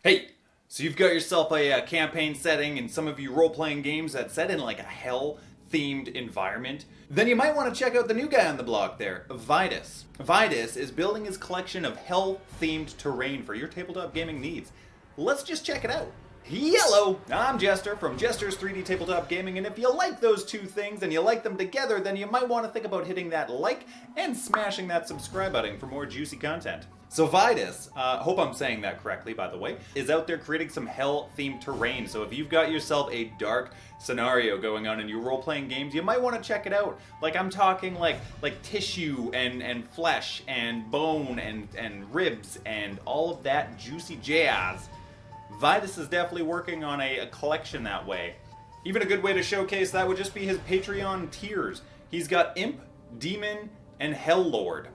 Hey, so you've got yourself a campaign setting in some of you role-playing games that's set in like a hell-themed environment? Then you might want to check out the new guy on the block there, Vaidas. Vaidas is building his collection of hell-themed terrain for your tabletop gaming needs. Let's just check it out. Hello, I'm Jester from Jester's 3D Tabletop Gaming, and if you like those two things and you like them together, then you might want to think about hitting that like and smashing that subscribe button for more juicy content. So Vaidas, hope I'm saying that correctly by the way, is out there creating some hell-themed terrain. So if you've got yourself a dark scenario going on in your role-playing games, you might want to check it out. Like I'm talking like tissue and flesh and bone and ribs and all of that juicy jazz. Vaidas is definitely working on a collection that way. Even a good way to showcase that would just be his Patreon tiers. He's got Imp, Demon, and Hell Lord.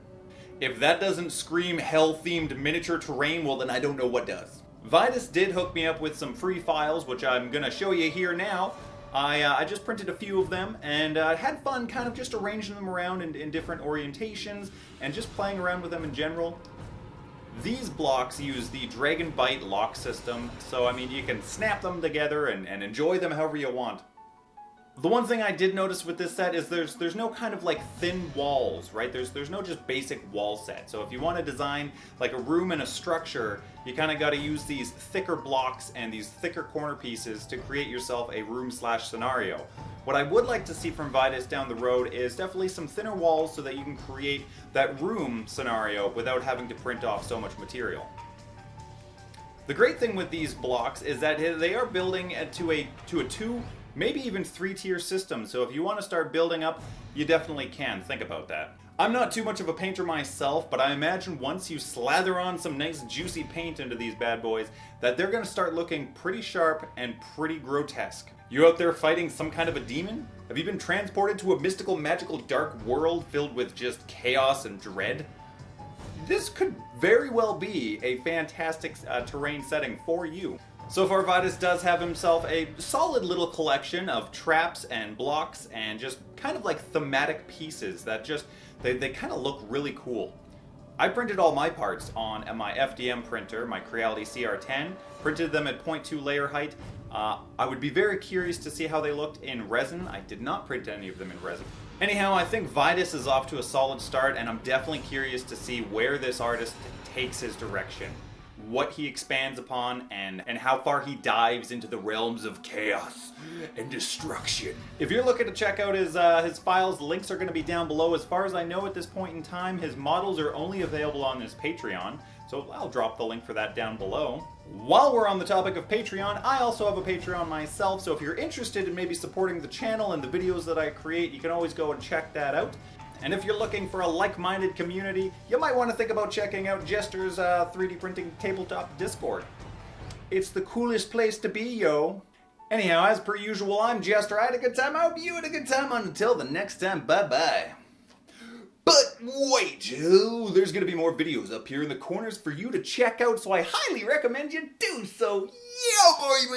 If that doesn't scream hell-themed miniature terrain, well then I don't know what does. Vaidas did hook me up with some free files, which I'm gonna show you here now. I just printed a few of them and had fun kind of just arranging them around in different orientations and just playing around with them in general. These blocks use the Dragon Bite lock system, so I mean you can snap them together and enjoy them however you want. The one thing I did notice with this set is there's no kind of like thin walls, right? There's no just basic wall set. So if you want to design like a room and a structure, you kind of got to use these thicker blocks and these thicker corner pieces to create yourself a room/scenario. What I would like to see from Vaidas down the road is definitely some thinner walls so that you can create that room scenario without having to print off so much material. The great thing with these blocks is that they are building to a 2, maybe even 3-tier system, so if you want to start building up, you definitely can. Think about that. I'm not too much of a painter myself, but I imagine once you slather on some nice juicy paint into these bad boys, that they're going to start looking pretty sharp and pretty grotesque. You out there fighting some kind of a demon? Have you been transported to a mystical, magical, dark world filled with just chaos and dread? This could very well be a fantastic terrain setting for you. So far, Vaidas does have himself a solid little collection of traps and blocks and just kind of like thematic pieces that just, they kind of look really cool. I printed all my parts on my FDM printer, my Creality CR10, printed them at 0.2 layer height. I would be very curious to see how they looked in resin. I did not print any of them in resin. Anyhow, I think Vaidas is off to a solid start, and I'm definitely curious to see where this artist takes his direction, what he expands upon, and how far he dives into the realms of chaos and destruction. If you're looking to check out his files, links are going to be down below. As far as I know at this point in time, his models are only available on his Patreon, so I'll drop the link for that down below. While we're on the topic of Patreon, I also have a Patreon myself, so if you're interested in maybe supporting the channel and the videos that I create, you can always go and check that out. And if you're looking for a like-minded community, you might want to think about checking out Jester's 3D printing tabletop Discord. It's the coolest place to be, yo. Anyhow, as per usual, I'm Jester. I had a good time. I hope you had a good time. Until the next time, bye-bye. But wait, there's going to be more videos up here in the corners for you to check out, so I highly recommend you do so. Yeah, boy!